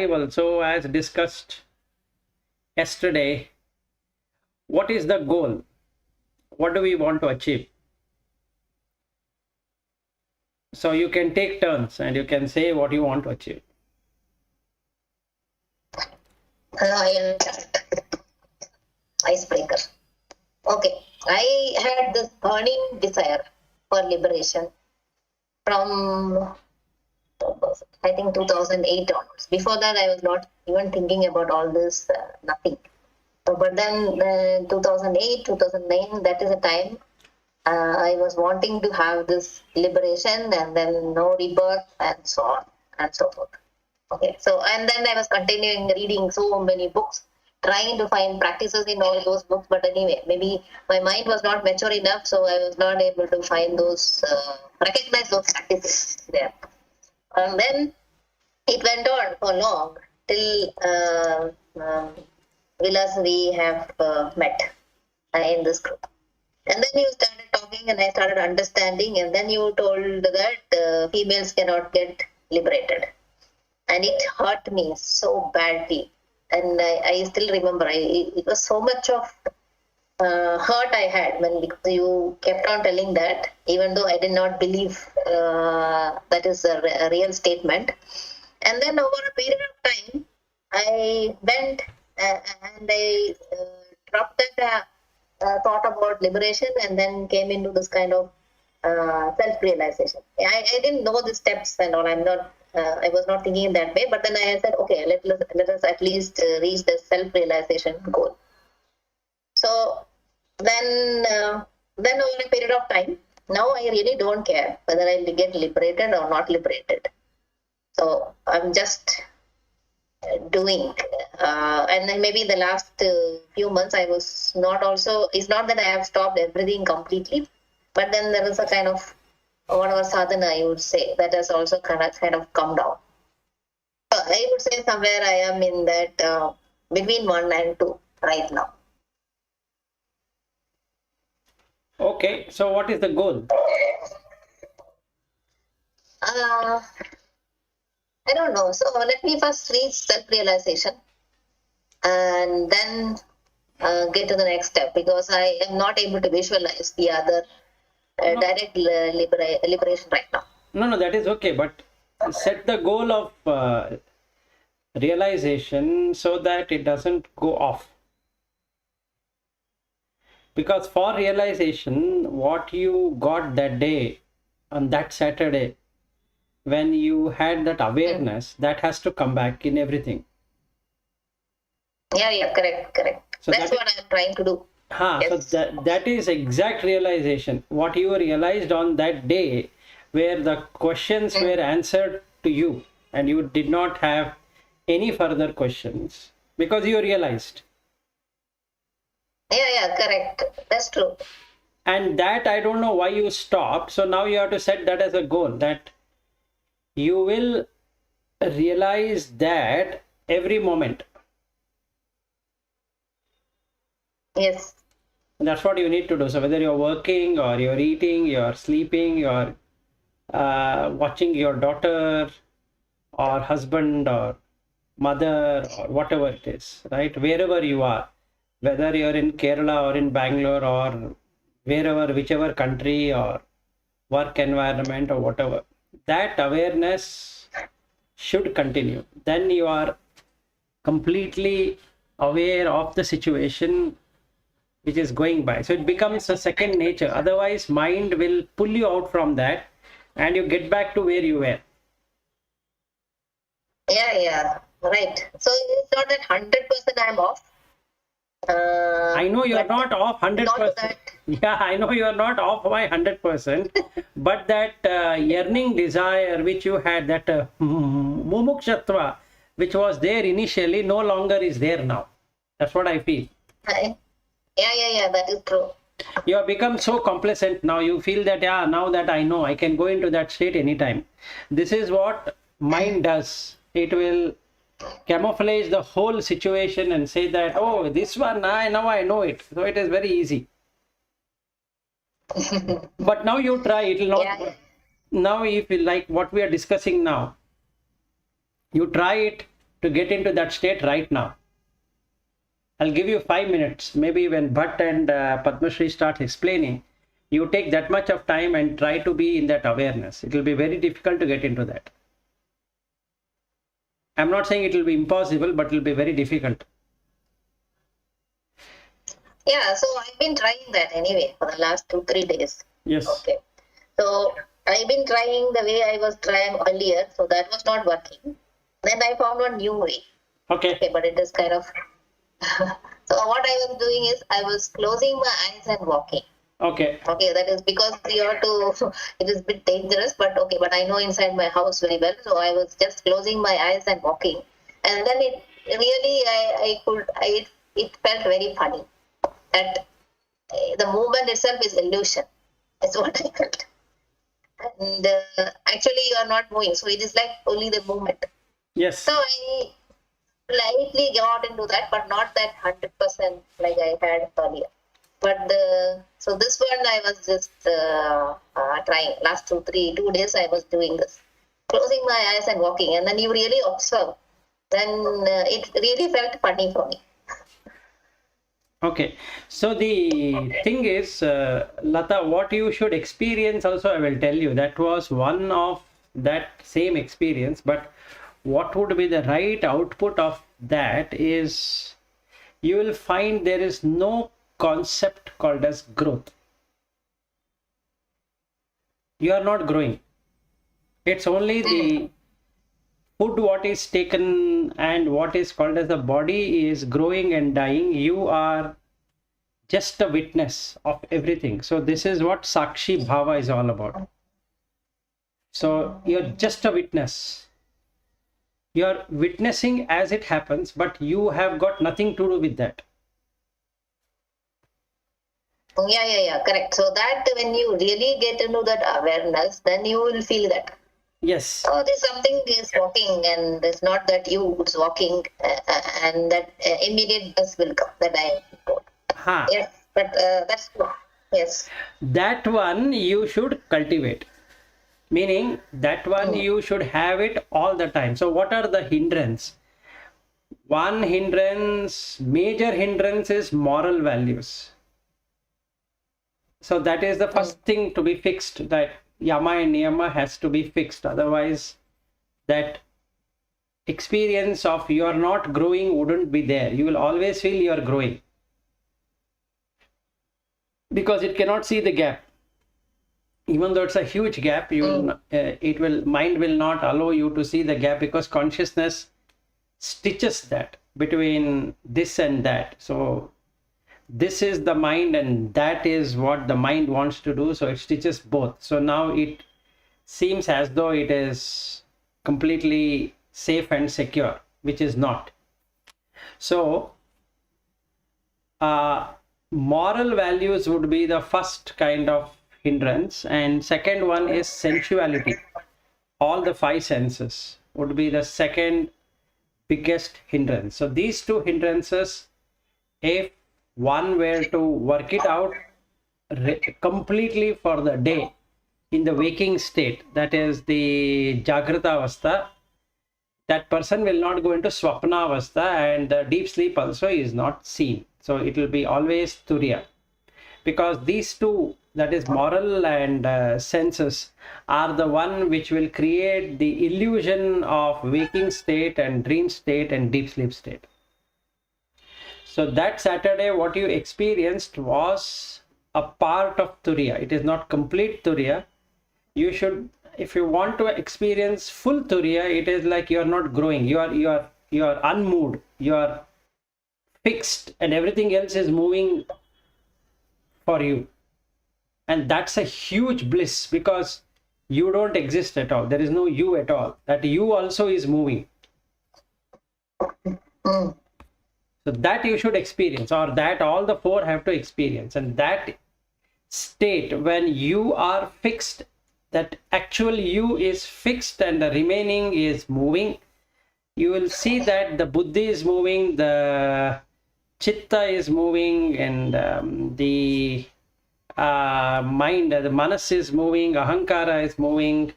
survival. So as discussed yesterday, what is the goal? What do we want to achieve? So you can take turns and you can say what you want to achieve. Icebreaker. Okay, I had this burning desire for liberation from, I think, 2008 onwards. Before that, I was not even thinking about all this, nothing. But then 2008, 2009, that is a time I was wanting to have this liberation and then no rebirth and so on and so forth. Okay, so and then I was continuing reading so many books, trying to find practices in all those books. But anyway, maybe my mind was not mature enough, so I was not able to find those, recognize those practices there. And then it went on for long till Vilas we have met in this group. And then you started talking and I started understanding, and then you told that females cannot get liberated. And it hurt me so badly. And I still remember, it was so much of hurt I had because you kept on telling that, even though I did not believe that is a real statement. And then over a period of time, I went and I dropped that thought about liberation and then came into this kind of self-realization. I didn't know the steps and all. I was not thinking in that way. But then I said, okay, let us at least reach the self-realization goal. So then over a period of time, now I really don't care whether I get liberated or not liberated. So I'm just doing, and then maybe the last few months I was not also, it's not that I have stopped everything completely, but then there is a kind of whatever sadhana I would say that has also kind of come down. So I would say somewhere I am in that between 1 and 2 right now. Okay, so what is the goal? I don't know. So let me first reach self-realization and then get to the next step, because I am not able to visualize the other direct liberation right now. No, that is okay. But set the goal of realization so that it doesn't go off. Because for realization, what you got that day, on that Saturday, when you had that awareness, that has to come back in everything. Yeah, correct. So that's what I'm trying to do. Yes. So that is exact realization. What you realized on that day, where the questions were answered to you, and you did not have any further questions because you realized. Yeah, correct. That's true. And that I don't know why you stopped. So now you have to set that as a goal, that you will realize that every moment. Yes. And that's what you need to do. So whether you're working or you're eating, you're sleeping, you're watching your daughter or husband or mother or whatever it is, right? Wherever you are, whether you're in Kerala or in Bangalore or wherever, whichever country or work environment or whatever, that awareness should continue. Then you are completely aware of the situation which is going by. So it becomes a second nature. Otherwise, mind will pull you out from that and you get back to where you were. Yeah, right. So it's not that 100% I'm off. I know you're not off 100%. Yeah, I know you're not off by 100%. But that yearning desire which you had, that mumukshatva, which was there initially, no longer is there now. That's what I feel. Yeah, that is true. You have become so complacent now. You feel that, yeah, now that I know, I can go into that state anytime. This is what mind does. It will camouflage the whole situation and say that, oh, this one, now I know it. So it is very easy. But now you try, it will not. Yeah. Now if you like what we are discussing now, you try it to get into that state right now. I'll give you 5 minutes. Maybe when Bhatt and Padma Shri start explaining, you take that much of time and try to be in that awareness. It will be very difficult to get into that. I'm not saying it will be impossible, but it will be very difficult. Yeah, so I've been trying that anyway for the last 2-3 days. Yes. Okay. So I've been trying the way I was trying earlier, so that was not working. Then I found one new way. Okay. But it is kind of so what I was doing is I was closing my eyes and walking. Okay. That is because you have to, it is a bit dangerous, but I know inside my house very well, so I was just closing my eyes and walking. And then it really, it felt very funny that the movement itself is illusion. That's what I felt. And actually you are not moving, so it is like only the movement. Yes. So I slightly got into that, but not that 100% like I had earlier. But so this one I was just trying. Last 2 days I was doing this, closing my eyes and walking, and then you really observe. Then it really felt funny for me. Okay, so the thing is, Lata, what you should experience also, I will tell you, that was one of that same experience, but what would be the right output of that is, you will find there is no concept called as growth. You are not growing. It's only the food what is taken and what is called as the body is growing and dying. You are just a witness of everything. So this is what Sakshi Bhava is all about. So you're just a witness. You're witnessing as it happens, but you have got nothing to do with that. Yeah, correct. So that when you really get into that awareness, then you will feel that. Yes. Oh, there's something is walking, and it's not that you is walking, and that immediate bus will come. That I go. Yes, but that's true. Yes. That one you should cultivate. Meaning that one you should have it all the time. So what are the hindrance? One hindrance, major hindrance is moral values. So that is the first thing to be fixed, that yama and niyama has to be fixed. Otherwise, that experience of you are not growing wouldn't be there. You will always feel you are growing, because it cannot see the gap. Even though it's a huge gap, mind will not allow you to see the gap, because consciousness stitches that between this and that. So this is the mind and that is what the mind wants to do, so it stitches both. So now it seems as though it is completely safe and secure, which is not. So moral values would be the first kind of hindrance, and second one is sensuality. All the 5 senses would be the second biggest hindrance. So these 2 hindrances, if one were to work it out completely for the day in the waking state, that is the Jagrata Avastha, that person will not go into Swapna Avastha, and the deep sleep also is not seen. So it will be always Turiya, because these 2, that is moral and senses, are the one which will create the illusion of waking state and dream state and deep sleep state. So that Saturday, what you experienced was a part of Turiya. It is not complete Turiya. You should, if you want to experience full Turiya, it is like you are not growing. You are unmoved. You are fixed, and everything else is moving for you. And that's a huge bliss, because you don't exist at all. There is no you at all. That you also is moving. So that you should experience, or that all the 4 have to experience. And that state when you are fixed, that actual you is fixed and the remaining is moving, you will see that the buddhi is moving, the chitta is moving, and the mind, the manas is moving, ahankara is moving,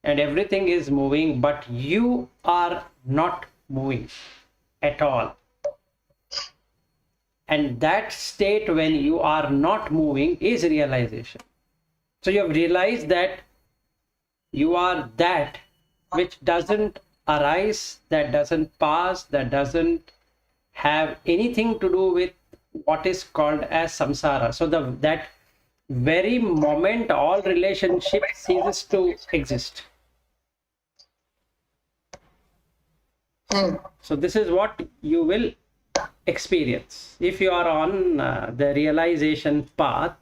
and everything is moving, but you are not moving at all. And that state when you are not moving is realization. So you have realized that you are that which doesn't arise, that doesn't pass, that doesn't have anything to do with what is called as samsara. So that very moment all relationship ceases to exist. So this is what you will experience if you are on the realization path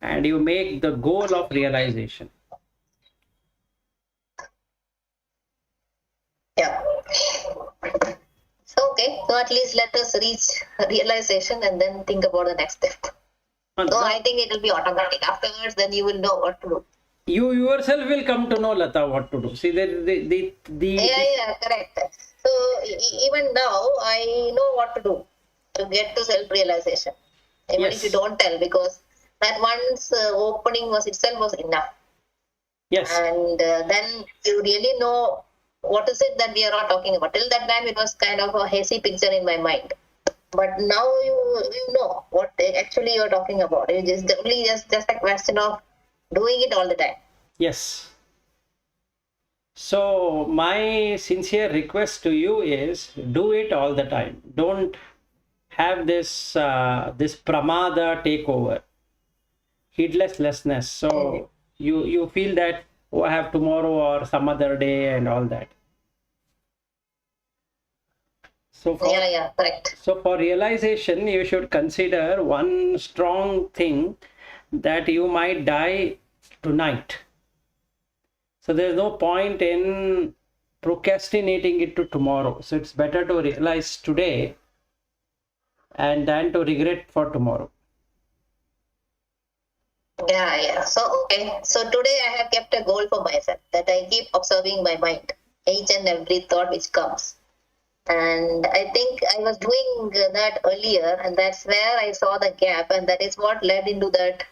and you make the goal of realization. Yeah. Okay, so at least let us reach realization and then think about the next step. So I think it will be automatic. Afterwards, then you will know what to do. You yourself will come to know, Lata, what to do. See, the Yeah, correct. So even now, I know what to do to get to self-realization. Even Yes. if you don't tell, because that one's opening was itself was enough. Yes. And then you really know what is it that we are not talking about. Till that time, it was kind of a hazy picture in my mind. But now you know what actually you're talking about. It is only just a question of doing it all the time. Yes. So my sincere request to you is do it all the time. Don't have this this pramada take over, heedlessness. So you feel that, oh, I have tomorrow or some other day and all that. So Correct. So for realization, you should consider one strong thing, that you might die tonight. So there's no point in procrastinating it to tomorrow. So it's better to realize today and than to regret for tomorrow. Yeah. So okay. So today I have kept a goal for myself that I keep observing my mind, each and every thought which comes. And I think I was doing that earlier, and that's where I saw the gap, and that is what led into that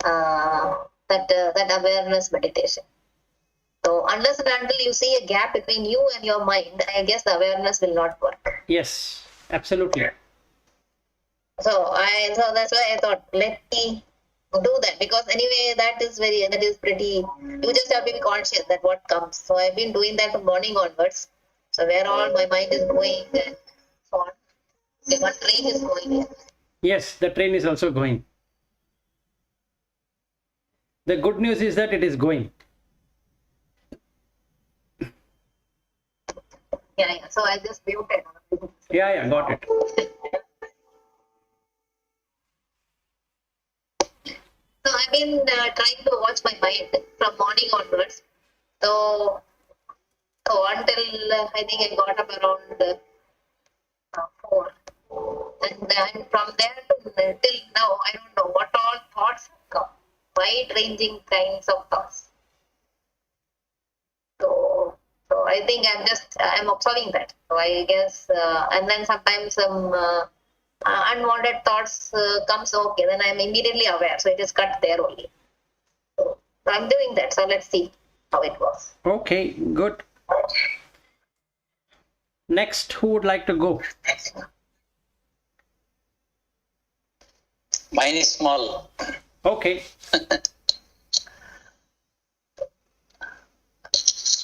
that awareness meditation. So unless and until you see a gap between you and your mind, I guess the awareness will not work. Yes, absolutely. So that's why I thought, let me do that, because anyway that is pretty, you just have to be conscious that what comes. So I've been doing that from morning onwards. So where all my mind is going and so on. Okay, one train is going here. Yes, the train is also going. The good news is that it is going. Yeah. So I just muted. Yeah, got it. So I've been trying to watch my mind from morning onwards. So until I think I got up around 4. And from there to till now, I don't know what all thoughts have come. Wide-ranging kinds of thoughts. So I think I'm observing that. So I guess, and then sometimes some unwanted thoughts comes. Okay, then I'm immediately aware. So it is cut there only. So I'm doing that. So let's see how it goes. Okay, good. Next, who would like to go? Mine is small. Okay.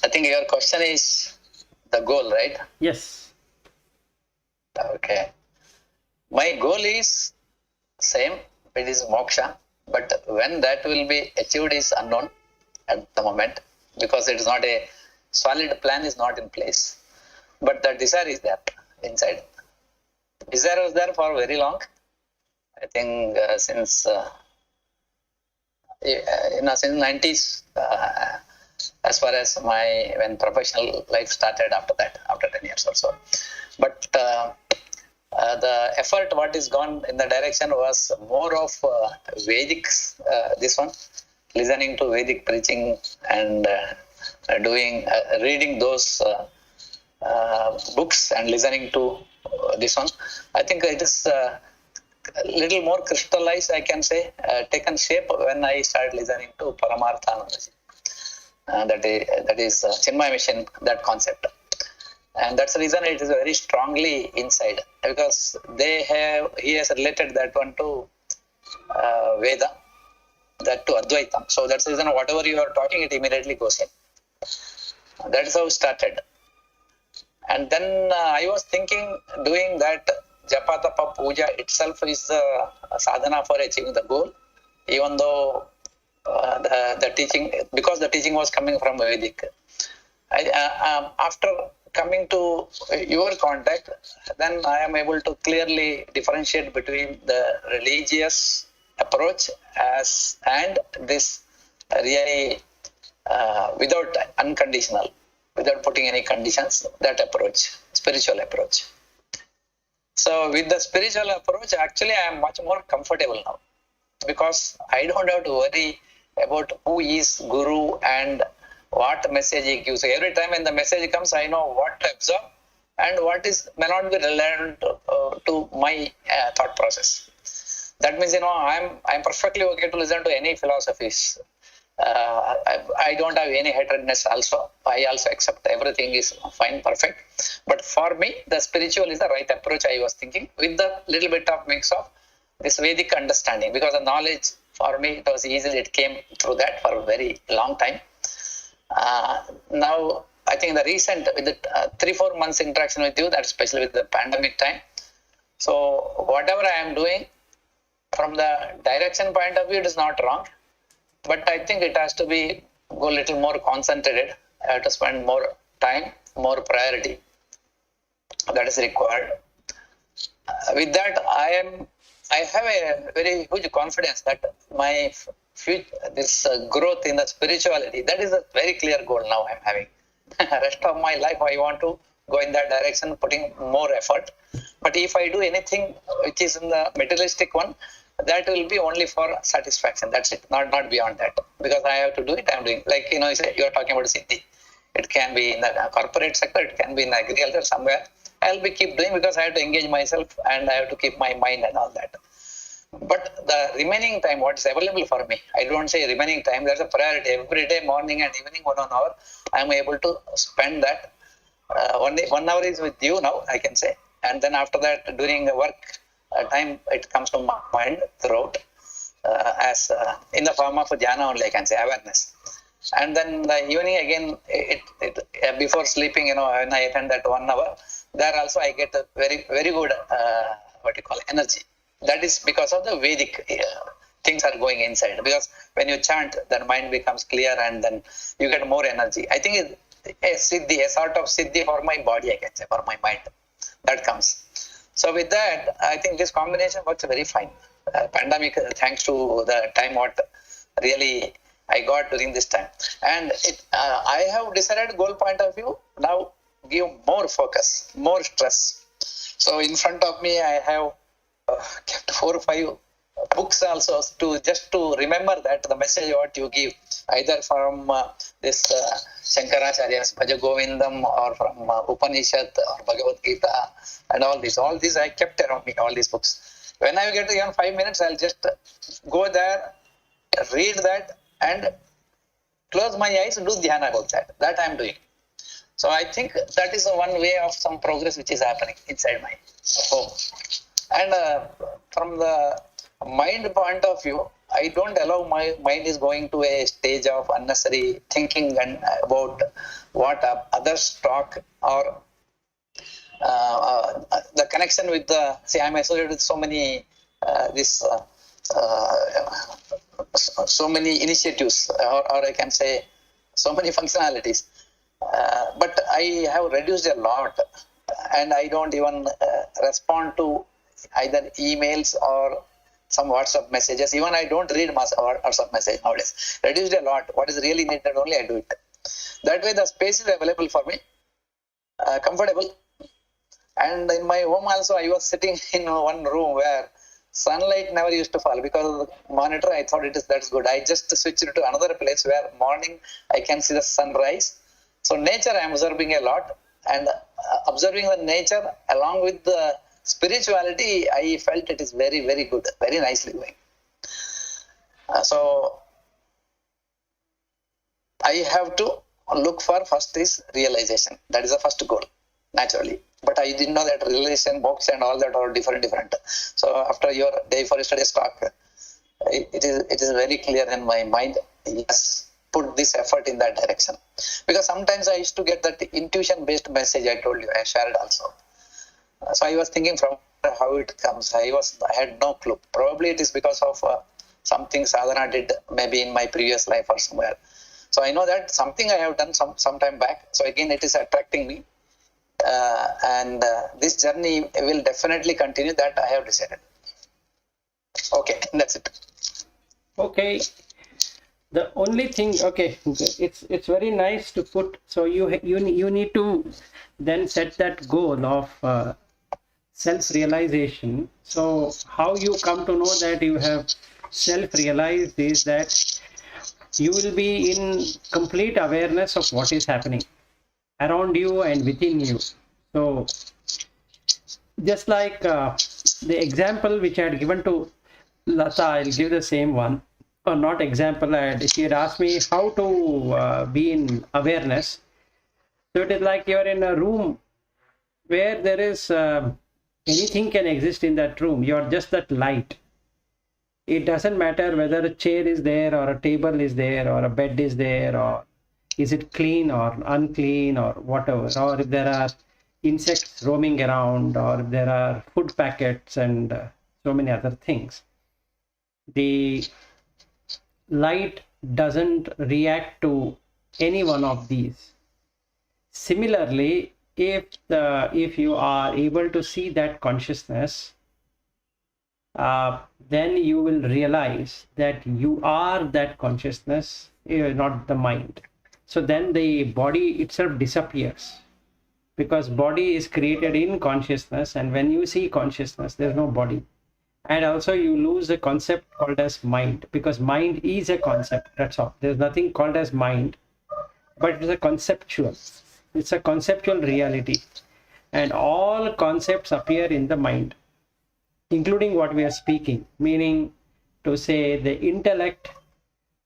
I think your question is the goal, right? Yes. Okay. My goal is same. It is moksha, but when that will be achieved is unknown at the moment, because it is not a solid plan is not in place. But the desire is there inside. Desire was there for very long. I think since 90s, as far as when professional life started after 10 years or so. But the effort what is gone in the direction was more of Vedic, this one, listening to Vedic preaching and reading those books and listening to this one. I think it is a little more crystallized, I can say, taken shape when I started listening to Paramarthanandaji. That is Chinmaya Mission, that concept. And that's the reason it is very strongly inside, because he has related that one to Veda, that to Advaita. So that's the reason whatever you are talking, it immediately goes in. That is how it started. And then I was thinking, doing that japa tapa puja itself is the sadhana for achieving the goal, even though the teaching, because the teaching was coming from Vedic. After coming to your contact, then I am able to clearly differentiate between the religious approach and this really without unconditional, without putting any conditions, that approach, spiritual approach. So with the spiritual approach, actually I am much more comfortable now, because I don't have to worry about who is Guru and what message he gives. Every time when the message comes, I know what to absorb and what is may not be relevant to my thought process. That means, I'm perfectly okay to listen to any philosophies. I don't have any hatredness also. I also accept everything is fine, perfect. But for me, the spiritual is the right approach, I was thinking, with the little bit of mix of this Vedic understanding, because the knowledge for me, it was easy. It came through that for a very long time. Now, I think the recent, with the 3-4 months interaction with you, that especially with the pandemic time. So whatever I am doing, from the direction point of view, it is not wrong. But I think it has to go a little more concentrated. I have to spend more time, more priority. That is required. With that, I have a very huge confidence that my future, this growth in the spirituality, that is a very clear goal now I'm having. Rest of my life, I want to go in that direction, putting more effort. But if I do anything which is in the materialistic one, that will be only for satisfaction. That's it, not beyond that. Because I have to do it, I'm doing. Like, you are talking about Siddhi. It can be in the corporate sector, it can be in agriculture, somewhere. I'll be keep doing, because I have to engage myself and I have to keep my mind and all that. But the remaining time, what is available for me, I don't say remaining time, there's a priority. Every day, morning and evening, 1 hour, I'm able to spend that. 1 hour is with you now, I can say. And then after that, during the work time, it comes to my mind throughout as in the form of jhana only, I can say, awareness. And then the evening again, before sleeping, when I attend that 1 hour, there also I get a very, very good, energy. That is because of the Vedic things are going inside. Because when you chant, then mind becomes clear and then you get more energy. I think a sort of siddhi for my body, I can say, for my mind. That comes. So with that, I think this combination works very fine. Pandemic, thanks to the time what really I got during this time. And I have decided goal point of view, now give more focus, more stress. So in front of me, I have kept 4 or 5 books also to remember that the message what you give, either from this Shankaracharya's Bhaja Govindam or from Upanishad or Bhagavad Gita and all these I kept around me, all these books. When I get even 5 minutes, I'll just go there, read that and close my eyes and do dhyana about that. That I'm doing. So I think that is the one way of some progress which is happening inside my home. And from the mind point of view, I don't allow my mind is going to a stage of unnecessary thinking and about what others talk or the connection with I'm associated with so many so many initiatives or I can say so many functionalities. But I have reduced a lot and I don't even respond to either emails or some WhatsApp messages. Even I don't read WhatsApp message nowadays. Reduced a lot. What is really needed, only I do it. That way the space is available for me, comfortable. And in my home also, I was sitting in one room where sunlight never used to fall because of the monitor. I thought that's good. I just switched to another place where morning I can see the sunrise. So nature I am observing a lot, and observing the nature along with the spirituality, I felt it is very, very good, very nicely going. So I have to look for first is realization. That is the first goal. naturally. But I didn't know that realization, moksha and all that are different. So after your day for yesterday's talk, it is very clear in my mind. Yes, put this effort in that direction. Because sometimes I used to get that intuition-based message I told you, I shared also. So I was thinking from how it comes. I had no clue. Probably it is because of something sadhana did maybe in my previous life or somewhere. So I know that something I have done some time back. So again, it is attracting me. And this journey will definitely continue, that I have decided. Okay, that's it. Okay. The only thing, okay, it's very nice to put. So you need to then set that goal of self-realization. So how you come to know that you have self-realized is that you will be in complete awareness of what is happening around you and within you. So just like the example which I had given to Lata, I'll give the same one, or not example. She had asked me how to be in awareness. So it is like you're in a room where there is anything can exist in that room. You're just that light. It doesn't matter whether a chair is there or a table is there or a bed is there, or is it clean or unclean or whatever, or if there are insects roaming around, or if there are food packets and so many other things. The light doesn't react to any one of these. Similarly, if you are able to see that consciousness, then you will realize that you are that consciousness, not the mind. So then the body itself disappears, because body is created in consciousness, and when you see consciousness, there's no body. And also you lose a concept called as mind, because mind is a concept, that's all. There's nothing called as mind, but it's a conceptual. It's a conceptual reality, and all concepts appear in the mind, including what we are speaking, meaning to say the intellect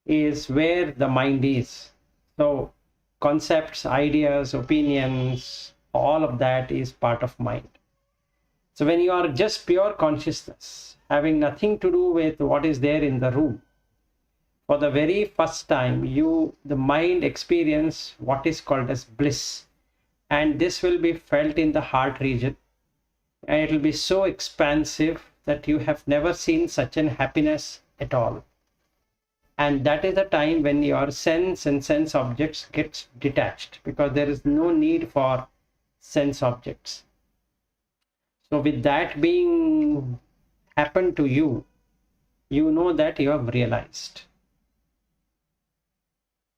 is where the mind is. So concepts, ideas, opinions, all of that is part of mind. So when you are just pure consciousness, having nothing to do with what is there in the room, for the very first time, the mind experience what is called as bliss. And this will be felt in the heart region. And it will be so expansive that you have never seen such an happiness at all. And that is the time when your sense and sense objects gets detached, because there is no need for sense objects. So with that being happened to you, you know that you have realized.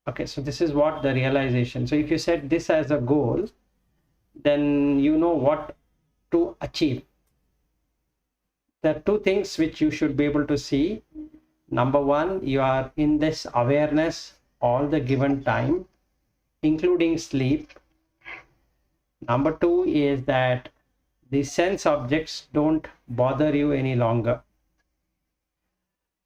Okay, so this is what the realization. So if you set this as a goal, then you know what to achieve. There are two things which you should be able to see. Number one, you are in this awareness all the given time, including sleep. Number two is that the sense objects don't bother you any longer.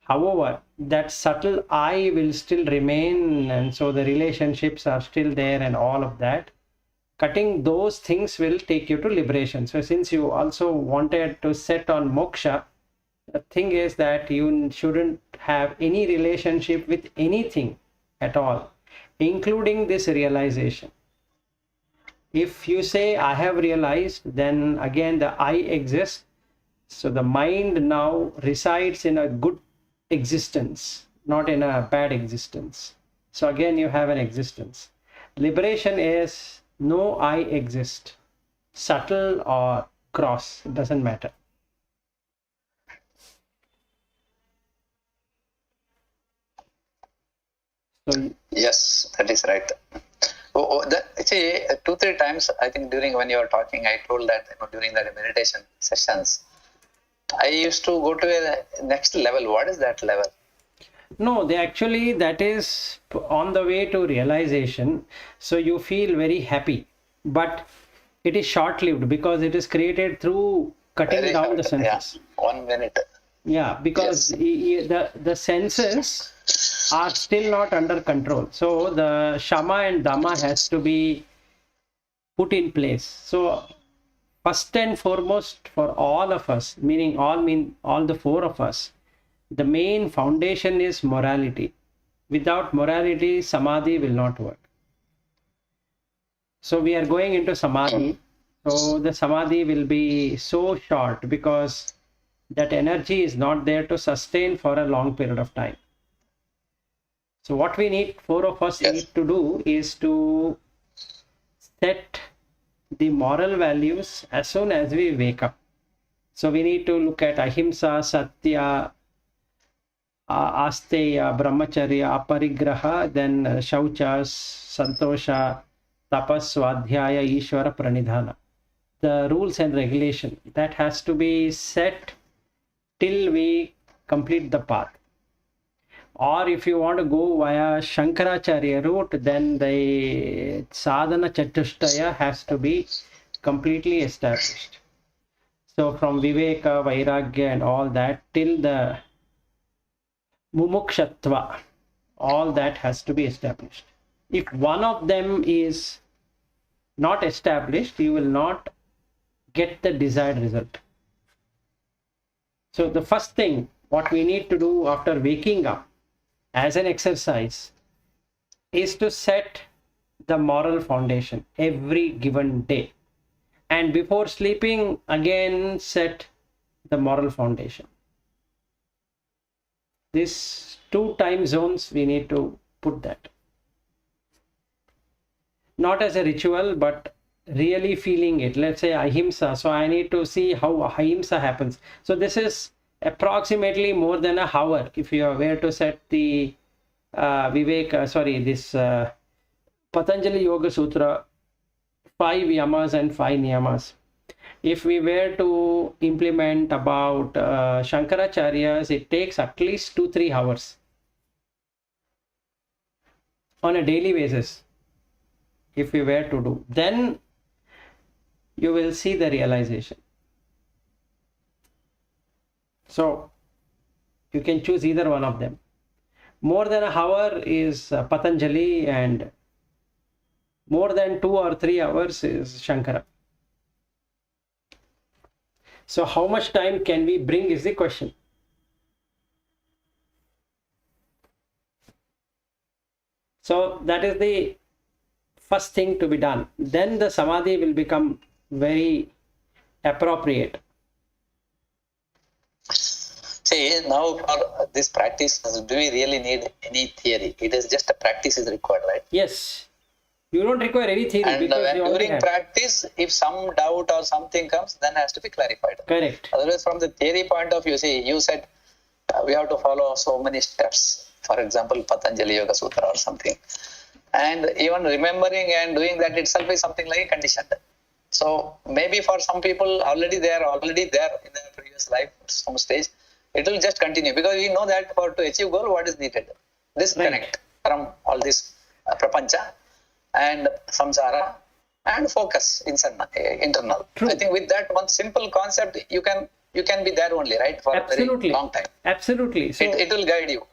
However, that subtle I will still remain, and so the relationships are still there and all of that. Cutting those things will take you to liberation. So since you also wanted to set on moksha, the thing is that you shouldn't have any relationship with anything at all, including this realization. If you say I have realized, then again the I exists. So the mind now resides in a good existence, not in a bad existence. So again you have an existence. Liberation is no I exist, subtle or cross, it doesn't matter. So yes, that is right. See, 2-3 times I think during when you were talking, I told that during the meditation sessions, I used to go to a next level. What is that level? No, that is on the way to realization. So you feel very happy, but it is short-lived, because it is created through cutting Very down short, the senses. Yeah, 1 minute. Yeah, because the senses are still not under control. So the shama and dhamma has to be put in place. So first and foremost for all of us, meaning all the four of us, the main foundation is morality. Without morality, samadhi will not work. So we are going into samadhi. So the samadhi will be so short because that energy is not there to sustain for a long period of time. So what we need, four of us need to do is to set the moral values as soon as we wake up. So we need to look at ahimsa, satya, asteya, brahmacharya, aparigraha, then shaucha, santosha, tapas, swadhyaya, ishvara, pranidhana. The rules and regulation that has to be set till we complete the path. Or if you want to go via Shankaracharya route, then the sadhana chatushtaya has to be completely established. So from viveka, vairagya and all that till the mumukshatva, all that has to be established. If one of them is not established, you will not get the desired result. So the first thing what we need to do after waking up as an exercise is to set the moral foundation every given day. And before sleeping, again set the moral foundation. These 2 time zones, we need to put that. Not as a ritual, but really feeling it. Let's say ahimsa. So I need to see how ahimsa happens. So this is approximately more than an hour. If you were to set the Patanjali Yoga Sutra, 5 yamas and 5 niyamas. If we were to implement about Shankaracharya's, it takes at least 2-3 hours on a daily basis. If we were to do, then you will see the realization. So you can choose either one of them. More than an hour is Patanjali, and more than 2 or 3 hours is Shankara. So how much time can we bring is the question. So that is the first thing to be done. Then the samadhi will become very appropriate. See, now for this practice, do we really need any theory? It is just a practice is required, right? Yes. You don't require any theory. And because during practice, if some doubt or something comes, then has to be clarified. Correct. Otherwise, from the theory point of view, see, you said we have to follow so many steps. For example, Patanjali Yoga Sutra or something. And even remembering and doing that itself is something like a condition. So maybe for some people already there in their previous life, some stage, it will just continue because we know that to achieve goal, what is needed? Disconnect from all this prapancha and samsara and focus internal. True. I think with that one simple concept, you can be there only, right? For Absolutely. a very long time. Absolutely. So it will guide you.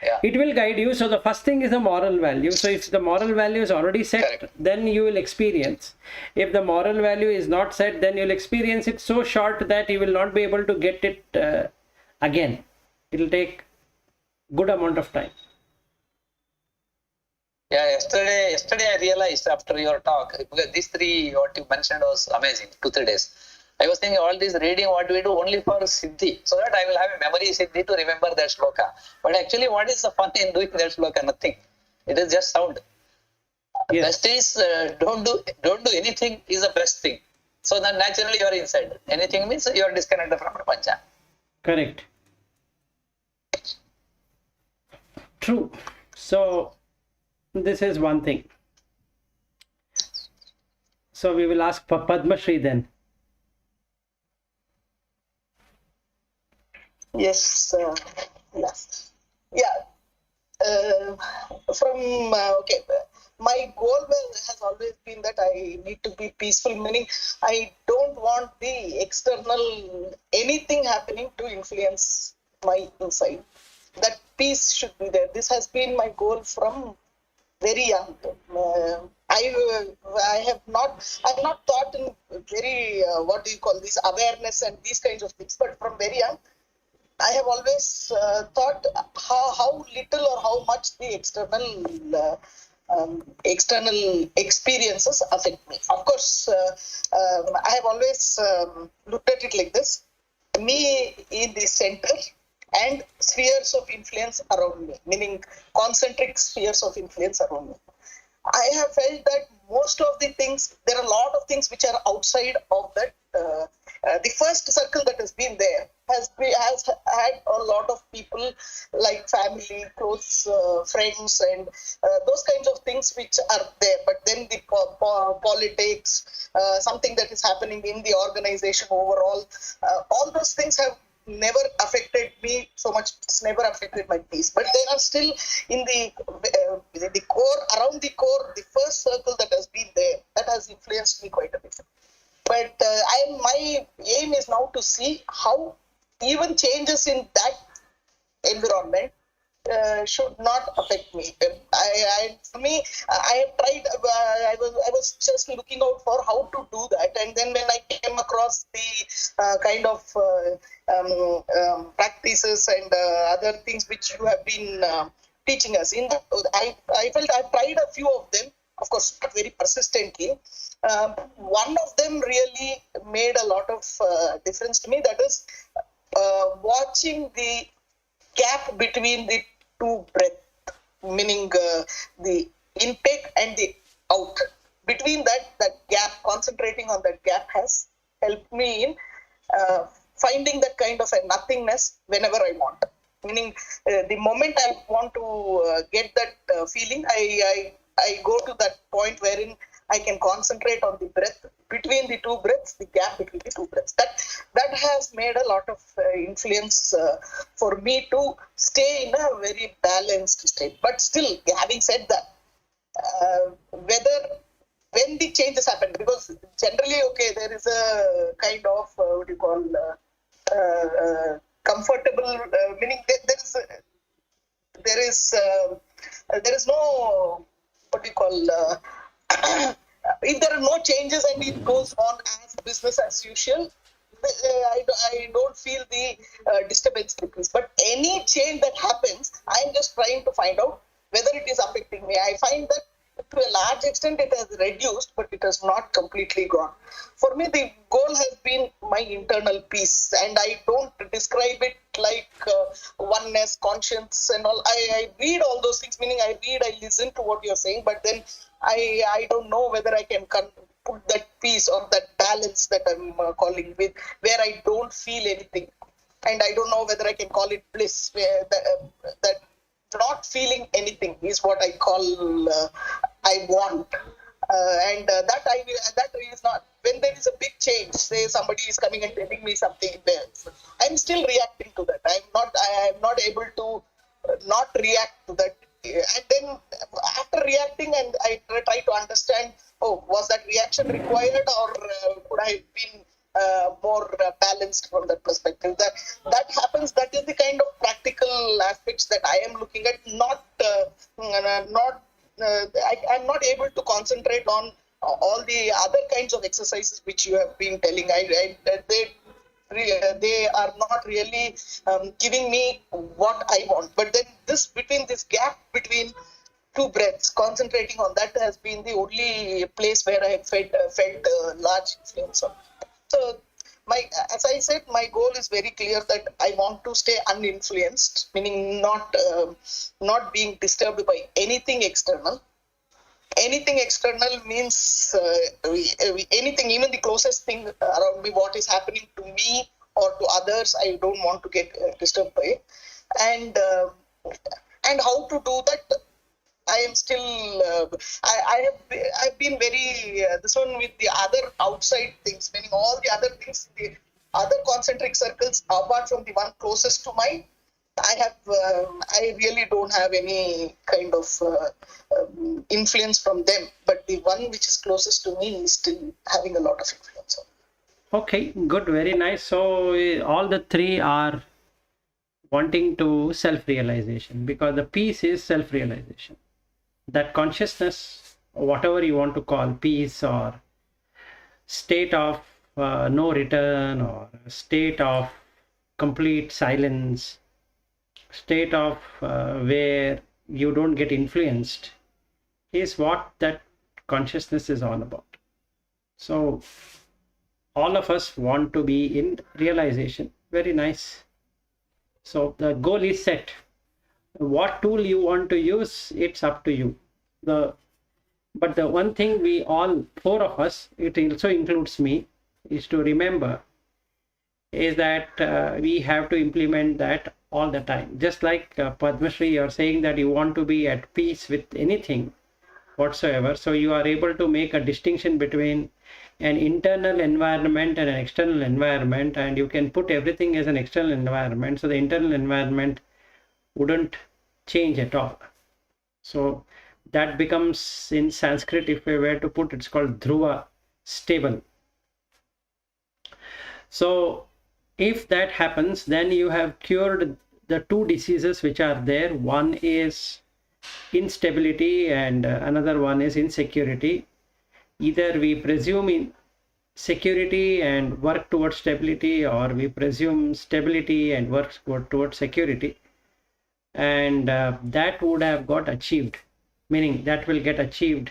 Yeah. It will guide you. So the first thing is the moral value. So if the moral value is already set, Correct. then you will experience. If the moral value is not set, then you'll experience it so short that you will not be able to get it again. It will take good amount of time. Yeah, yesterday I realized after your talk, because these 3 what you mentioned was amazing, 2-3 days. I was thinking all this reading what we do only for Siddhi, so that I will have a memory Siddhi to remember that shloka. But actually what is the fun in doing that shloka? Nothing. It is just sound. Yes. Best is don't do anything is the best thing. So then naturally you are inside. Anything means you are disconnected from Prapancha. Correct. True. So this is one thing. So we will ask Padma Shri then. Yes. Okay. My goal has always been that I need to be peaceful, meaning I don't want the external anything happening to influence my inside. That peace should be there. This has been my goal from very young. I have not thought in very what do you call this, awareness and these kinds of things. But from very young, I have always thought how little or how much the external experiences affect me. Of course, I have always looked at it like this: me in the center and spheres of influence around me, meaning concentric spheres of influence around me. I have felt that most of the things, there are a lot of things which are outside of that. The first circle that has been there has had a lot of people like family, close friends, and those kinds of things which are there. But then the politics, something that is happening in the organization overall, all those things have never affected me so much. It's never affected my peace. But there are still in the core, around the core, the first circle that has been there, that has influenced me quite a bit. But my aim is now to see how even changes in that environment should not affect me. For me, I have tried. I was just looking out for how to do that, and then when I came across the kind of practices and other things which you have been teaching us, I felt I've tried a few of them. Of course, not very persistently. One of them really made a lot of difference to me. That is watching the gap between the two breath, meaning the intake and the out. Between that gap, concentrating on that gap has helped me in finding that kind of a nothingness whenever I want. Meaning, the moment I want to get that feeling, I go to that point wherein I can concentrate on the breath, between the two breaths, the gap between the two breaths. That has made a lot of influence for me to stay in a very balanced state. But still, having said that, when the changes happen, because generally, okay, there is a kind of what you call comfortable, meaning there is no what do you call if there are no changes and it goes on as business as usual, I don't feel the disturbance decrease. But any change that happens, I'm just trying to find out whether it is affecting me. I find that to a large extent it has reduced, but it has not completely gone. For me, the goal has been my internal peace, and I don't describe it like oneness, conscience, and all. I read all those things, meaning I listen to what you're saying, but then I don't know whether I can put that peace or that balance that I'm calling with, where I don't feel anything. And I don't know whether I can call it bliss, where that not feeling anything is what I call I want. That is not, when there is a big change, say somebody is coming and telling me something there, I'm still reacting to that. I am not able to not react to that. And then after reacting, and I try to understand, was that reaction required, or could I have been more balanced from that perspective? That happens. That is the kind of practical aspects that I am looking at. I'm not able to concentrate on all the other kinds of exercises which you have been telling. They are not really giving me what I want. But then this gap between two breaths, concentrating on that has been the only place where I have felt large influence on. So, as I said, my goal is very clear that I want to stay uninfluenced, meaning not being disturbed by anything external. Anything external means anything, even the closest thing around me, what is happening to me or to others, I don't want to get disturbed by it. And how to do that, I am still, I've been very, this one with the other outside things, meaning all the other things, the other concentric circles, apart from the one closest to mine, I really don't have any kind of influence from them, but the one which is closest to me is still having a lot of influence. Okay, good, very nice. So all the three are wanting to self-realization, because the peace is self-realization. That consciousness whatever you want to call peace, or state of no return, or state of complete silence, state of where you don't get influenced, is what that consciousness is all about. So all of us want to be in realization. Very nice. So the goal is set. What tool you want to use, it's up to you. But the one thing we all, four of us, it also includes me, is to remember is that we have to implement that all the time. Just like Padma Shri, you're saying that you want to be at peace with anything whatsoever. So you are able to make a distinction between an internal environment and an external environment, and you can put everything as an external environment. So the internal environment wouldn't change at all. So that becomes, in Sanskrit, if we were to put, it's called dhruva, stable. So if that happens, then you have cured the two diseases which are there. One is instability and another one is insecurity. Either we presume in security and work towards stability, or we presume stability and work towards security, and that would have got achieved, meaning that will get achieved.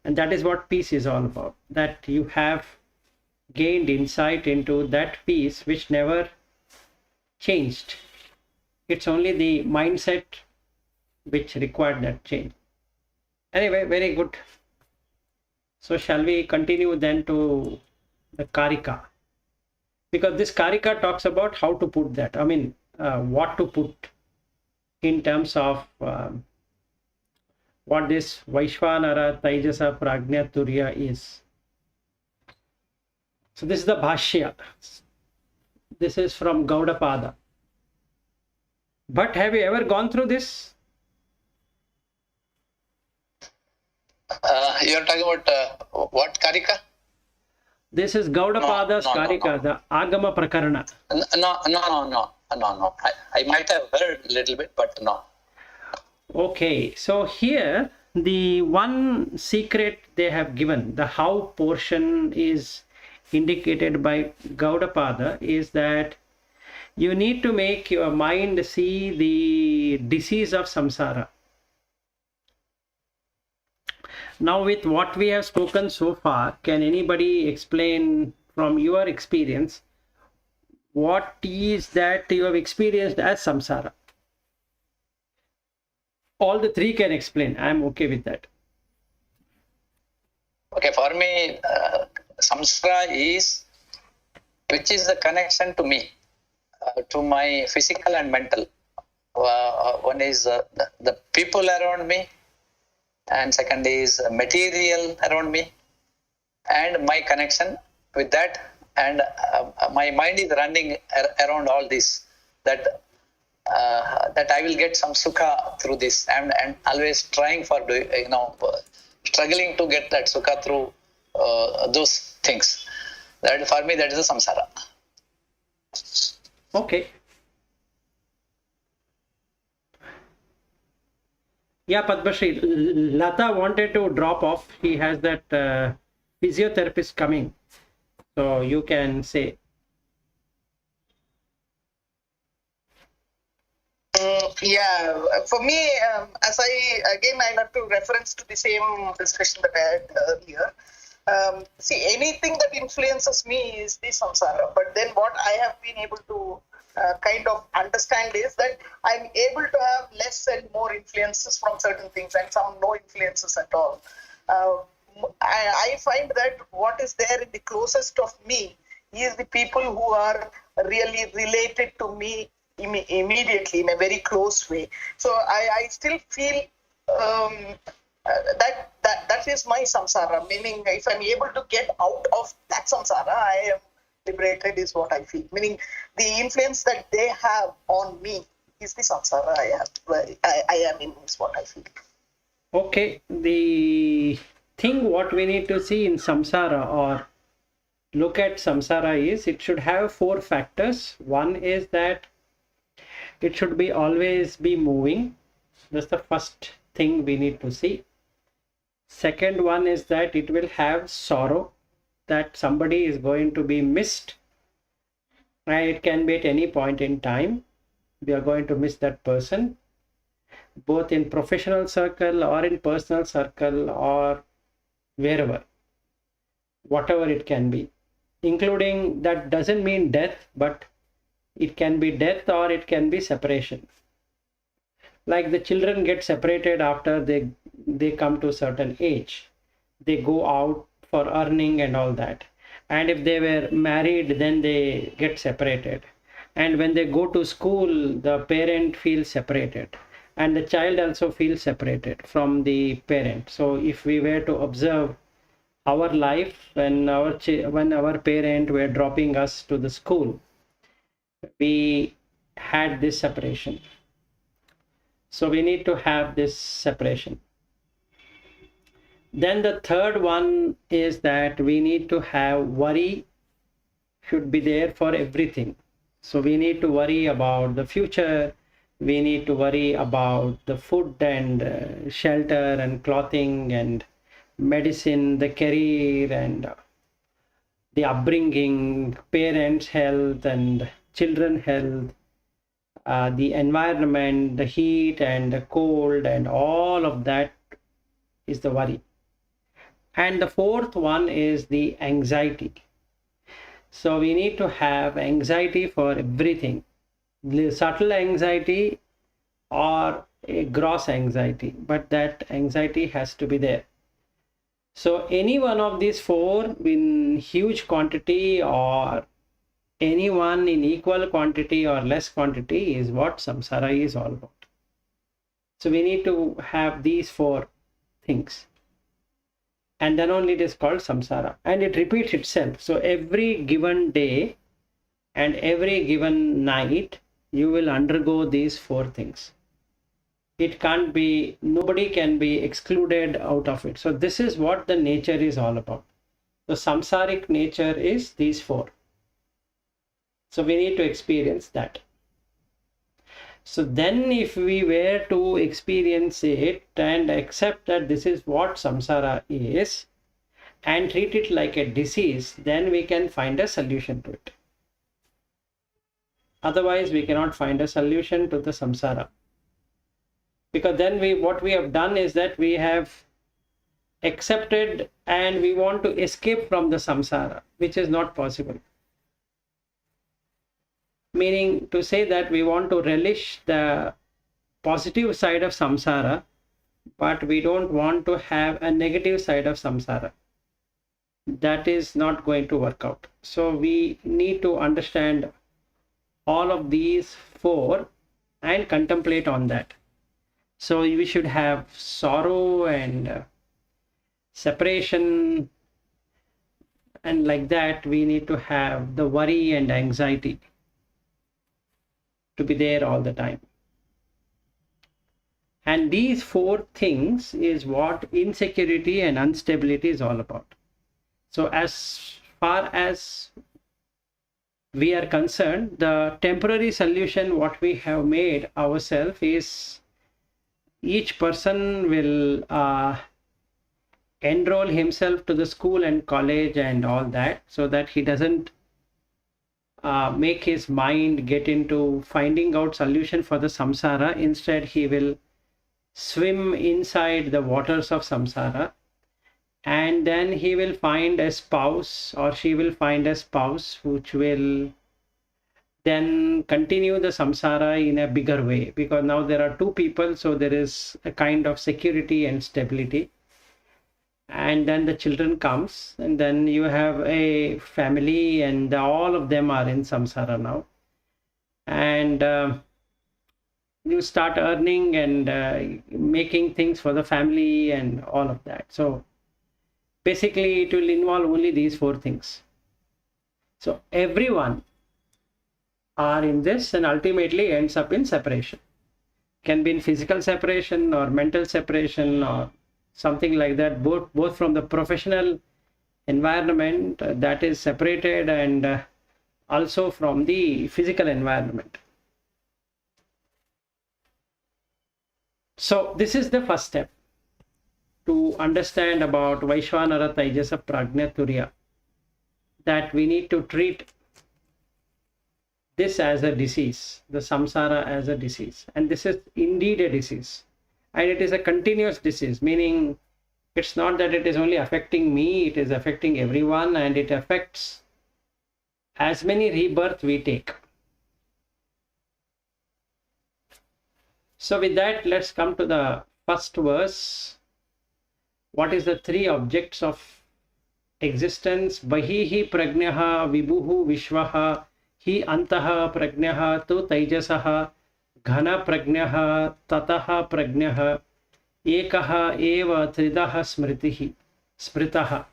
And that is what peace is all about, that you have gained insight into that peace which never changed. It's only the mindset which required that change. Anyway, very good. So shall we continue then to the Karika? Because this Karika talks about how to put that. I mean, what to put in terms of what this Vaishvanara, Taijasa, Prajna, Turiya is. So this is the Bhashya. This is from Gaudapada. But have you ever gone through this? You're talking about what Karika? This is Gaudapada's Karika, the Agama Prakarana. No. I might have heard a little bit, but no. Okay, so here the one secret they have given, the how portion is indicated by Gaudapada, is that you need to make your mind see the disease of samsara. Now, with what we have spoken so far, can anybody explain from your experience what is that you have experienced as samsara? All the three can explain. I am okay with that. Okay, for me, samsara is, which is the connection to me, to my physical and mental. One is the people around me, and second is material around me, and my connection with that, and my mind is running around all this, that I will get some sukha through this, and always trying for struggling to get that sukha through those things. That for me, that is a samsara. Okay. Yeah, Padma Shri, Lata wanted to drop off. He has that physiotherapist coming. So you can say. Yeah, for me, as I have to reference to the same discussion that I had earlier. See, anything that influences me is the samsara. But then what I have been able to kind of understand is that I'm able to have less and more influences from certain things and some no influences at all. I find that what is there in the closest of me is the people who are really related to me immediately in a very close way. So I still feel that is my samsara, meaning if I'm able to get out of that samsara, I am liberated, is what I feel. Meaning the influence that they have on me is the samsara I am in, is what I feel. Okay, the thing what we need to see in samsara or look at samsara is it should have four factors. One is that it should be always be moving. That's the first thing we need to see. Second one is that it will have sorrow, that somebody is going to be missed, and it can be at any point in time. We are going to miss that person, both in professional circle or in personal circle or wherever, whatever it can be, including that doesn't mean death, but it can be death or it can be separation. Like the children get separated after they come to a certain age. They go out for earning and all that. And if they were married, then they get separated. And when they go to school, the parent feels separated. And the child also feels separated from the parent. So if we were to observe our life when our parent were dropping us to the school, we had this separation. So we need to have this separation. Then the third one is that we need to have worry should be there for everything. So we need to worry about the future. We need to worry about the food and shelter and clothing and medicine, the career and the upbringing, parents' health and children health, the environment, the heat and the cold, and all of that is the worry. And the fourth one is the anxiety. So we need to have anxiety for everything, the subtle anxiety or a gross anxiety, but that anxiety has to be there. So any one of these four in huge quantity or any one in equal quantity or less quantity is what samsara is all about. So we need to have these four things, and then only it is called samsara, and it repeats itself. So every given day and every given night you will undergo these four things. It can't be, nobody can be excluded out of it. So this is what the nature is all about. The samsaric nature is these four. So we need to experience that. So then if we were to experience it and accept that this is what samsara is and treat it like a disease, then we can find a solution to it. Otherwise, we cannot find a solution to the samsara. Because then what we have done is that we have accepted and we want to escape from the samsara, which is not possible. Meaning to say that we want to relish the positive side of samsara, but we don't want to have a negative side of samsara. That is not going to work out. So we need to understand all of these four and contemplate on that. So we should have sorrow and separation, and like that we need to have the worry and anxiety to be there all the time. And these four things is what insecurity and instability is all about. So as far as we are concerned, the temporary solution what we have made ourselves is each person will enroll himself to the school and college and all that, so that he doesn't make his mind get into finding out solution for the samsara. Instead, he will swim inside the waters of samsara, and then he will find a spouse or she will find a spouse which will then continue the samsara in a bigger way, because now there are two people, so there is a kind of security and stability. And then the children comes, and then you have a family, and all of them are in samsara now, and you start earning and making things for the family and all of that. So basically it will involve only these four things. So everyone are in this and ultimately ends up in separation. Can be in physical separation or mental separation or something like that, both from the professional environment that is separated and also from the physical environment. So this is the first step, to understand about Vaishvanara Taijasa Prajna Turiya, that we need to treat this as a disease, the samsara as a disease. And this is indeed a disease. And it is a continuous disease, meaning it's not that it is only affecting me, it is affecting everyone, and it affects as many rebirths we take. So with that, let's come to the first verse. What is the three objects of existence? Bahihi prajnaha vibhuhu vishvaha hi antaha prajnaha tu taijasaha ghana prajnaha tataha prajnaha ekaha eva tridaha smritaha.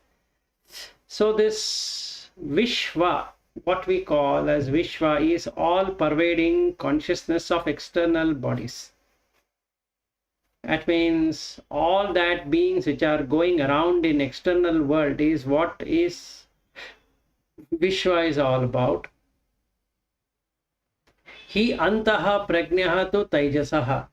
So this Vishva, what we call as Vishva, is all pervading consciousness of external bodies. That means all that beings which are going around in external world is what is Vishwa is all about. Hi antaha prajnaha tu taijasaha.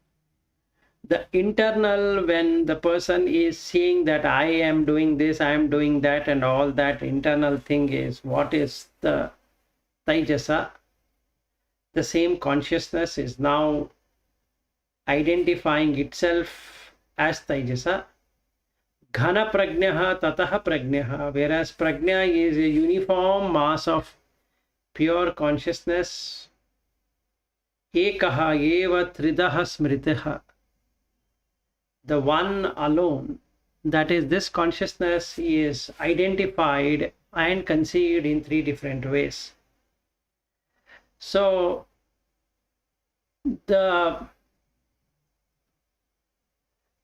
The internal, when the person is seeing that I am doing this, I am doing that, and all that internal thing is what is the taijasa. The same consciousness is now identifying itself as taijasa. Ghana prajnaha tataha prajnaha, whereas prajna is a uniform mass of pure consciousness. Ekaha eva tridaha smritaha. The one alone, that is this consciousness, is identified and conceived in three different ways. So the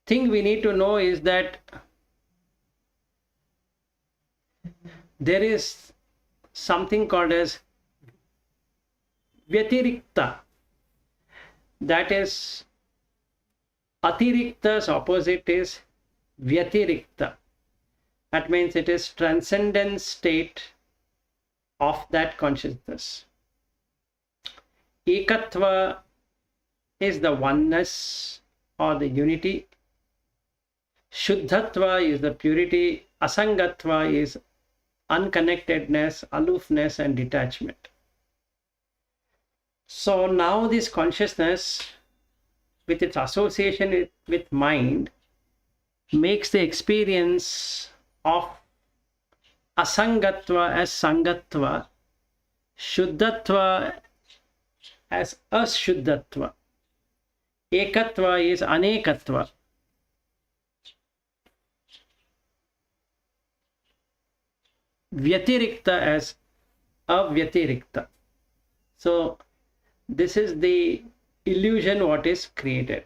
thing we need to know is that there is something called as Vyatirikta. That is, Atirikta's opposite is Vyatirikta. That means it is transcendent state of that consciousness. Ekatva is the oneness or the unity. Shuddhatva is the purity. Asangatva is unconnectedness, aloofness, and detachment. So now this consciousness, with its association with mind, makes the experience of asangatva as sangatva, shuddhatva as ashuddhatva, ekatva is anekatva. Vyatirikta as avyatirikta. So this is the illusion what is created.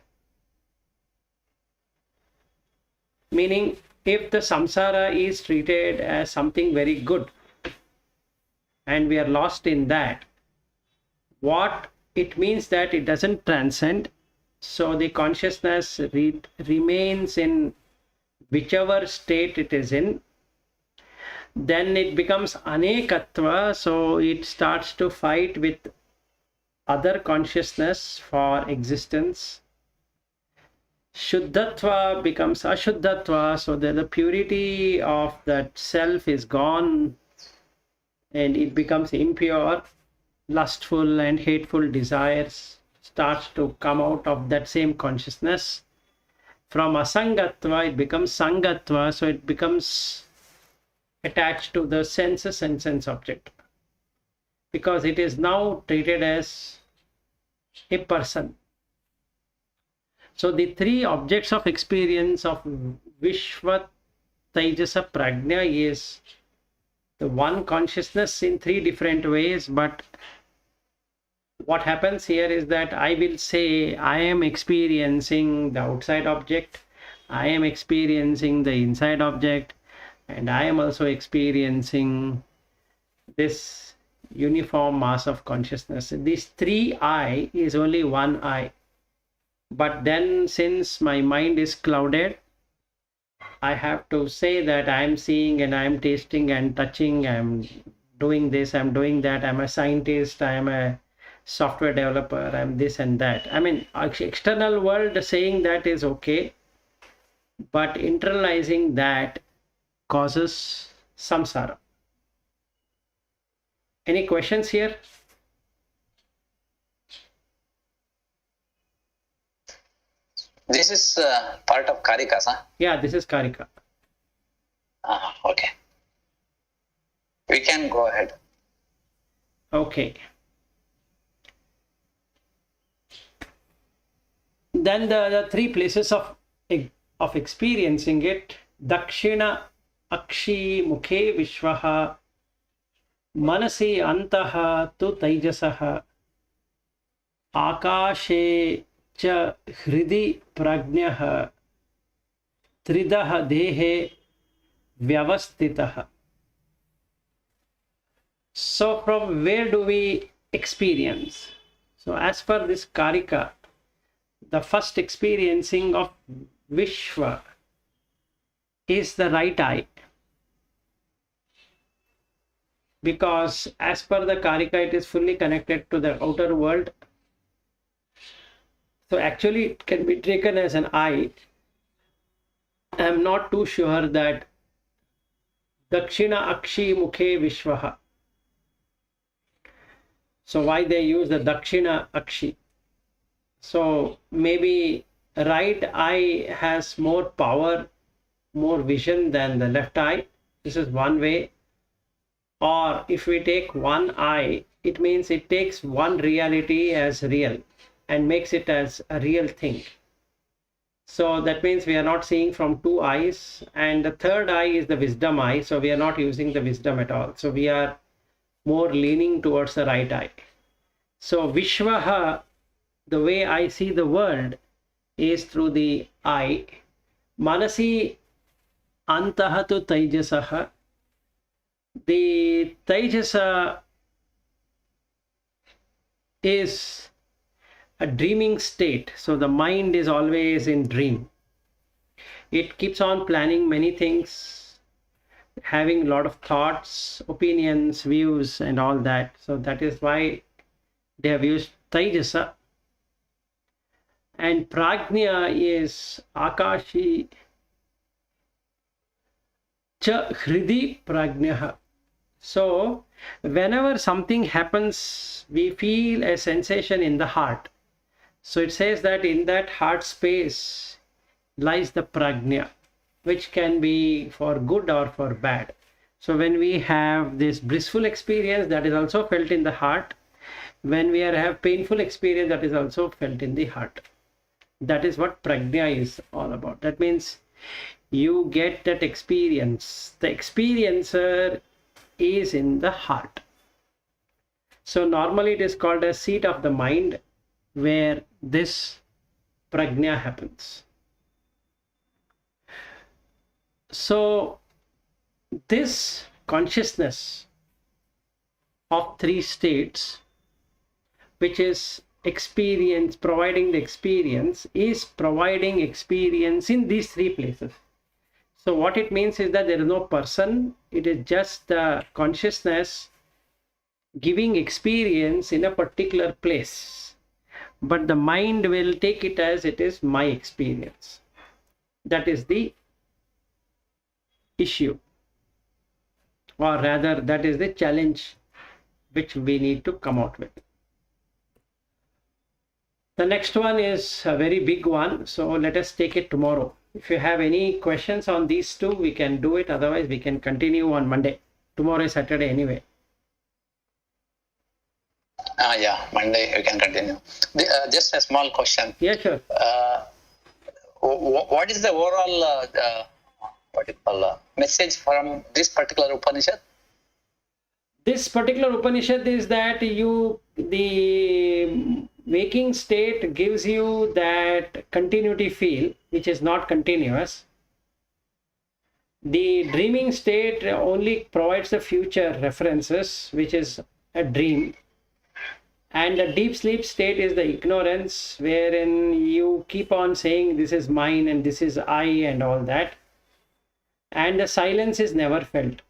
Meaning, if the samsara is treated as something very good and we are lost in that, what it means that it doesn't transcend. So the consciousness remains in whichever state it is in. Then it becomes anekatva, so it starts to fight with other consciousness for existence. Shuddhatva becomes ashuddhatva, so that the purity of that self is gone and it becomes impure. Lustful and hateful desires starts to come out of that same consciousness. From asangatva it becomes sangatva, so it becomes attached to the senses and sense object, because it is now treated as a person. So the three objects of experience of Vishva Taijasa Prajna is the one consciousness in three different ways. But what happens here is that I will say I am experiencing the outside object, I am experiencing the inside object, and I am also experiencing this uniform mass of consciousness. These three I is only one I. But then, since my mind is clouded, I have to say that I am seeing and I am tasting and touching, I am doing this, I am doing that, I am a scientist, I am a software developer, I am this and that. I mean, external world saying that is okay. but internalizing that causes samsara. Any questions here? This is part of Karikas, huh? Yeah, this is Karika. Okay. We can go ahead. Okay. Then the three places of experiencing it: Dakshina Akshi Mukhe Vishwaha, Manasi Antaha Tu Taijasaha, Akashe Cha Hridi Prajnaha, Tridaha Dehe Vyavastitaha. So from where do we experience? So as per this Karika, the first experiencing of Vishwa is the right eye. Because as per the Karika, it is fully connected to the outer world. So actually it can be taken as an eye. I am not too sure that Dakshina Akshi Mukhe Vishwaha. So why they use the Dakshina Akshi? So maybe right eye has more power, more vision than the left eye. This is one way. Or if we take one eye, it means it takes one reality as real and makes it as a real thing. So that means we are not seeing from two eyes, and the third eye is the wisdom eye. So we are not using the wisdom at all. So we are more leaning towards the right eye. So Vishwaha, the way I see the world, is through the eye. Manasi Antahatu Taijasaha. The Taijasa is a dreaming state. So the mind is always in dream. It keeps on planning many things, having a lot of thoughts, opinions, views, and all that. So that is why they have used Taijasa. And Prajna is Akashi Cha Hridi Prajnaha. So whenever something happens, we feel a sensation in the heart. So it says that in that heart space lies the prajna, which can be for good or for bad. So when we have this blissful experience, that is also felt in the heart. When we have painful experience, that is also felt in the heart. That is what prajna is all about. That means you get that experience. The experiencer is in the heart. So normally it is called a seat of the mind, where this prajna happens. So this consciousness of three states, which is experience, providing the experience, is providing experience in these three places. So what it means is that there is no person, it is just the consciousness giving experience in a particular place. But the mind will take it as it is my experience. That is the issue. Or rather, that is the challenge which we need to come out with. The next one is a very big one, so let us take it tomorrow. If you have any questions on these two, we can do it. Otherwise, we can continue on Monday. Tomorrow is Saturday anyway. Yeah, Monday we can continue. Just a small question. Yeah, sure. What is the overall message from this particular Upanishad? This particular Upanishad is that the waking state gives you that continuity feel, which is not continuous. The dreaming state only provides the future references, which is a dream. And the deep sleep state is the ignorance, wherein you keep on saying this is mine and this is I and all that. And the silence is never felt.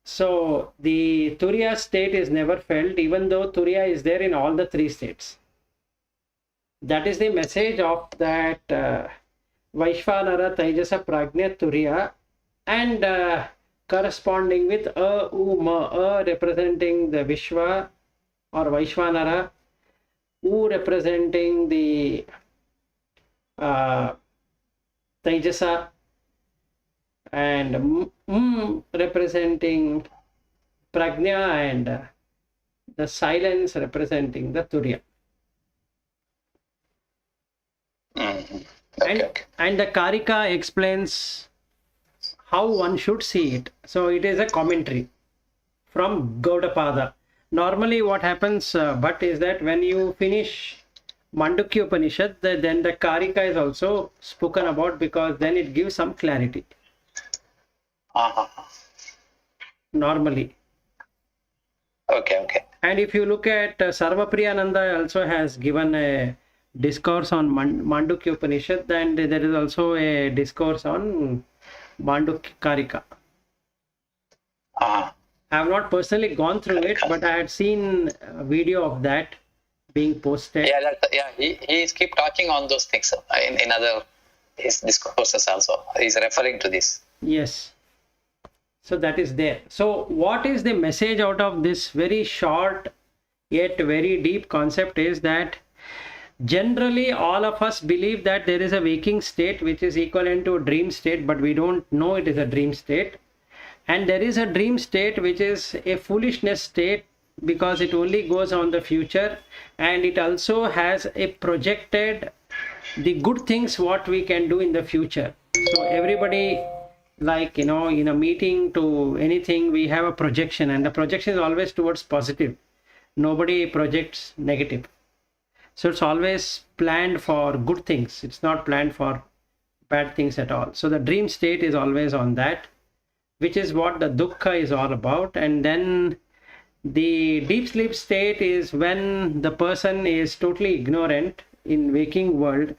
So the Turiya state is never felt, even though Turiya is there in all the three states. That is the message of that Vaishvanara, Taijasa, Prajna, Turiya, and corresponding with A representing the Vishwa or Vaishvanara, U representing the Taijasa, and representing Prajna, and the silence representing the Turiya. And the Karika explains how one should see it. So it is a commentary from Gaudapada. Normally what happens but is that when you finish Mandukya Upanishad, then the Karika is also spoken about, because then it gives some clarity. Normally. Okay. And if you look at Sarvapriyananda also has given a discourse on Mandukya Upanishad, and there is also a discourse on Mandukya Karika. I have not personally gone through it, but I had seen a video of that being posted. He keep talking on those things in other his discourses also. He's referring to this. Yes. So that is there. So what is the message out of this very short yet very deep concept is that generally all of us believe that there is a waking state which is equivalent to a dream state, but we don't know it is a dream state. And there is a dream state which is a foolishness state, because it only goes on the future, and it also has a projected the good things what we can do in the future. So everybody, like, in a meeting to anything, we have a projection, and the projection is always towards positive. Nobody projects negative. So it's always planned for good things. It's not planned for bad things at all. So the dream state is always on that, which is what the dukkha is all about. And then the deep sleep state is when the person is totally ignorant in waking world,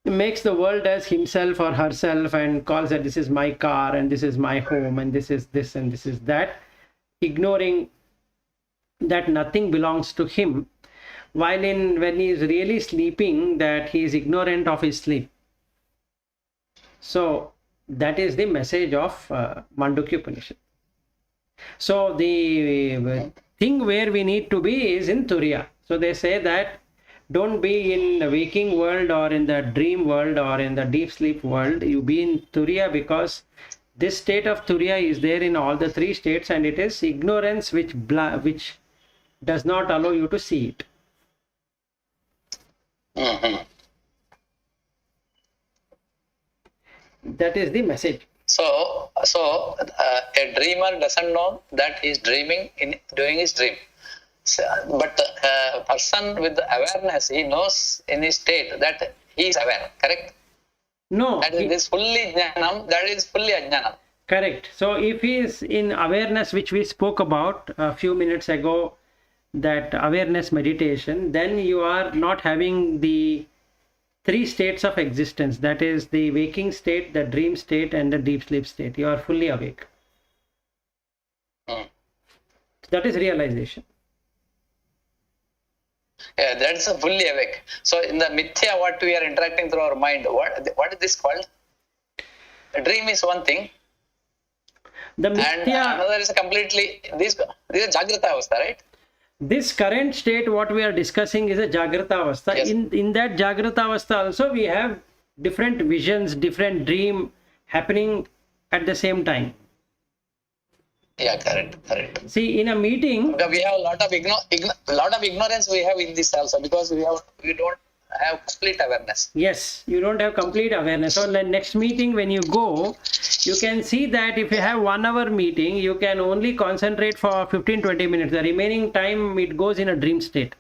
makes the world as himself or herself, and calls that this is my car and this is my home and this is this and this is that, ignoring that nothing belongs to him, while when he is really sleeping, that he is ignorant of his sleep. So that is the message of Mandukya Upanishad. So the thing where we need to be is in Turiya. So they say that don't be in the waking world or in the dream world or in the deep sleep world. You be in Turiya, because this state of Turiya is there in all the three states, and it is ignorance which does not allow you to see it. That is the message. So a dreamer doesn't know that he is dreaming in doing his dream. So, but a person with awareness, he knows in his state that he is aware. Correct? No. That is fully jnanam. That is fully ajnanam. Correct. So if he is in awareness, which we spoke about a few minutes ago, that awareness meditation, then you are not having the three states of existence. That is the waking state, the dream state, and the deep sleep state. You are fully awake. That is realization. Yeah, that's a fully awake. So in the mithya, what we are interacting through our mind, what is this called? A dream is one thing. The mithya, and another is a completely, these are Jagrata Avastha, right? This current state what we are discussing is a Jagrata Avastha. Yes. In that Jagrata Avastha also we have different visions, different dream happening at the same time. Yeah, correct. See, in a meeting, we have a lot of ignorance we have in this also, because we don't have complete awareness. yes, you don't have complete awareness. So the next meeting when you go, you can see that if you have 1 hour meeting, you can only concentrate for 15-20 minutes. The remaining time it goes in a dream state.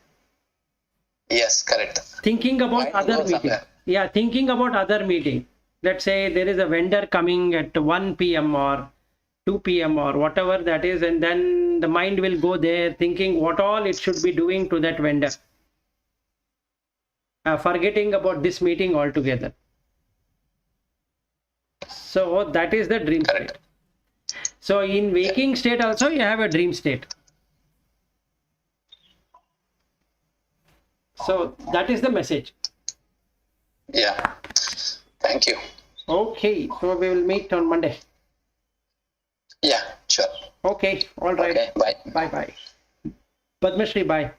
Yes, correct. Thinking about Mind other goes meeting. somewhere. Yeah, thinking about other meeting. Let's say there is a vendor coming at 1 p.m. or 2 p.m. or whatever that is, and then the mind will go there thinking what all it should be doing to that vendor. Forgetting about this meeting altogether. So that is the dream state. So in waking state also you have a dream state. So that is the message. Yeah. Thank you. Okay, so we will meet on Monday. Yeah, sure. Okay, all right. Okay, bye. Bye bye. Padmashri, bye.